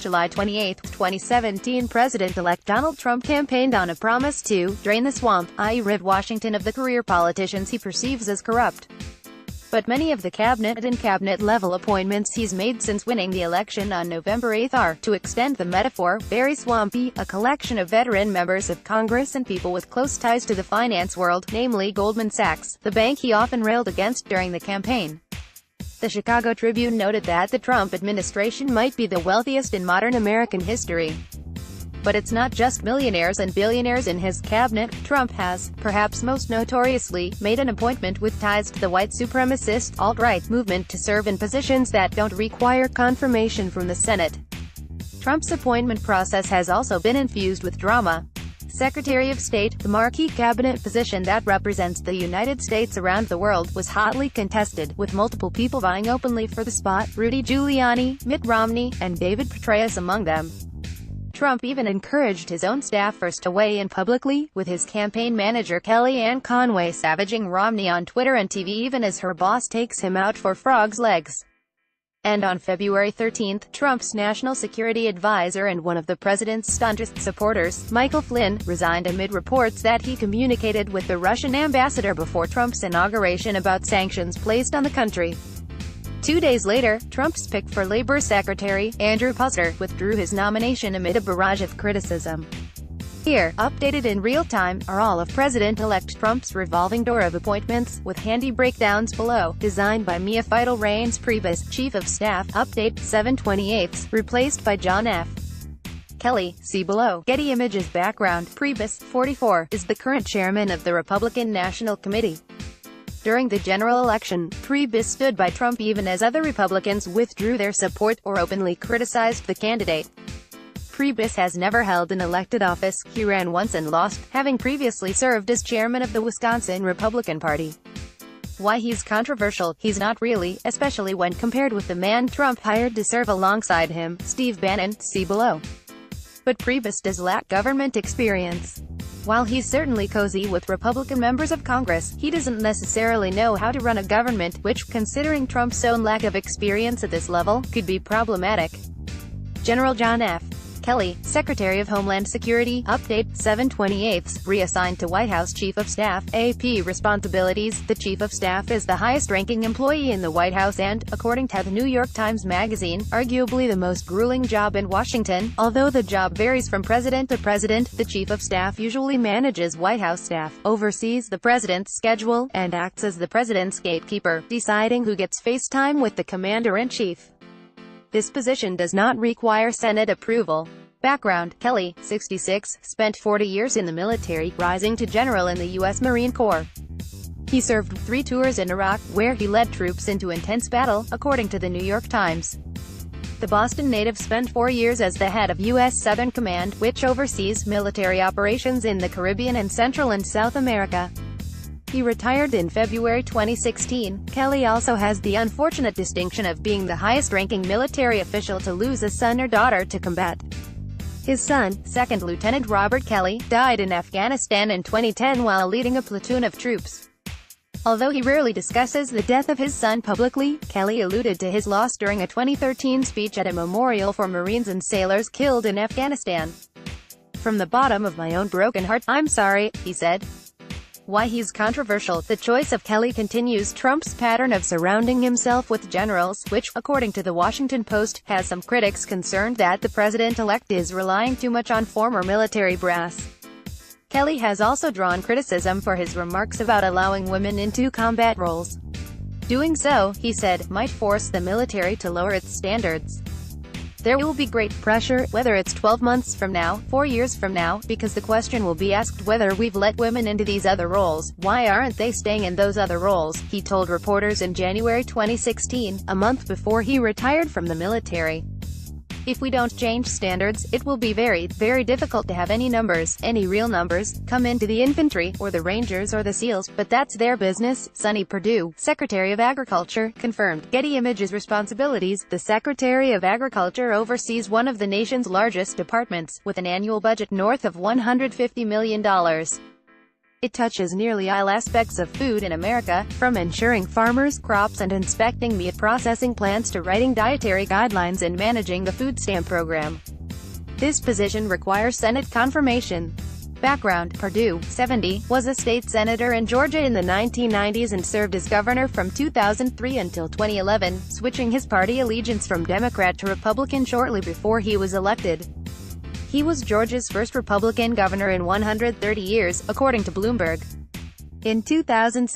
July 28, 2017, President-elect Donald Trump campaigned on a promise to drain the swamp, i.e. rid Washington of the career politicians he perceives as corrupt. But many of the cabinet and cabinet-level appointments he's made since winning the election on November 8 are, to extend the metaphor, very swampy, a collection of veteran members of Congress and people with close ties to the finance world, namely Goldman Sachs, the bank he often railed against during the campaign. The Chicago Tribune noted that the Trump administration might be the wealthiest in modern American history. But it's not just millionaires and billionaires in his cabinet. Trump has, perhaps most notoriously, made an appointment with ties to the white supremacist, alt-right movement to serve in positions that don't require confirmation from the Senate. Trump's appointment process has also been infused with drama. Secretary of State, the marquee cabinet position that represents the United States around the world, was hotly contested, with multiple people vying openly for the spot: Rudy Giuliani, Mitt Romney, and David Petraeus among them. Trump even encouraged his own staffers to weigh in publicly, with his campaign manager Kellyanne Conway savaging Romney on Twitter and TV even as her boss takes him out for frog's legs. And on February 13, Trump's national security advisor and one of the president's staunchest supporters, Michael Flynn, resigned amid reports that he communicated with the Russian ambassador before Trump's inauguration about sanctions placed on the country. 2 days later, Trump's pick for Labor Secretary, Andrew Puzder, withdrew his nomination amid a barrage of criticism. Here, updated in real time, are all of President-elect Trump's revolving door of appointments, with handy breakdowns below. Designed by Mia Fidel Reince Priebus, Chief of Staff, update, 7/28, replaced by John F. Kelly, see below. Getty Images background, Priebus, 44, is the current chairman of the Republican National Committee. During the general election, Priebus stood by Trump even as other Republicans withdrew their support or openly criticized the candidate. Priebus has never held an elected office. He ran once and lost, having previously served as chairman of the Wisconsin Republican Party. Why he's controversial? He's not really, especially when compared with the man Trump hired to serve alongside him, Steve Bannon, see below. But Priebus does lack government experience. While he's certainly cozy with Republican members of Congress, he doesn't necessarily know how to run a government, which, considering Trump's own lack of experience at this level, could be problematic. General John F. Kelly, Secretary of Homeland Security, update, 7/28, reassigned to White House Chief of Staff, AP responsibilities. The Chief of Staff is the highest-ranking employee in the White House and, according to the New York Times Magazine, arguably the most grueling job in Washington. Although the job varies from president to president, the Chief of Staff usually manages White House staff, oversees the president's schedule, and acts as the president's gatekeeper, deciding who gets face time with the commander-in-chief. This position does not require Senate approval. Background: Kelly, 66, spent 40 years in the military, rising to general in the U.S. Marine Corps. He served 3 tours in Iraq, where he led troops into intense battle, according to the New York Times. The Boston native spent 4 years as the head of U.S. Southern Command, which oversees military operations in the Caribbean and Central and South America. He retired in February 2016. Kelly also has the unfortunate distinction of being the highest-ranking military official to lose a son or daughter to combat. His son, 2nd Lieutenant Robert Kelly, died in Afghanistan in 2010 while leading a platoon of troops. Although he rarely discusses the death of his son publicly, Kelly alluded to his loss during a 2013 speech at a memorial for Marines and sailors killed in Afghanistan. "From the bottom of my own broken heart, I'm sorry," he said. Why he's controversial? The choice of Kelly continues Trump's pattern of surrounding himself with generals, which, according to the Washington Post, has some critics concerned that the president-elect is relying too much on former military brass. Kelly has also drawn criticism for his remarks about allowing women into combat roles. Doing so, he said, might force the military to lower its standards. There will be great pressure, whether it's 12 months from now, 4 years from now, because the question will be asked whether we've let women into these other roles. Why aren't they staying in those other roles? He told reporters in January 2016, a month before he retired from the military. If we don't change standards, it will be very, very difficult to have any numbers, any real numbers, come into the infantry, or the Rangers or the SEALs, but that's their business. Sonny Perdue, Secretary of Agriculture, confirmed. Getty Images responsibilities. The Secretary of Agriculture oversees one of the nation's largest departments, with an annual budget north of $150 million. It touches nearly all aspects of food in America, from ensuring farmers' crops and inspecting meat processing plants to writing dietary guidelines and managing the food stamp program. This position requires Senate confirmation. Background: Perdue, 70, was a state senator in Georgia in the 1990s and served as governor from 2003 until 2011, switching his party allegiance from Democrat to Republican shortly before he was elected. He was Georgia's first Republican governor in 130 years, according to Bloomberg. In 2007,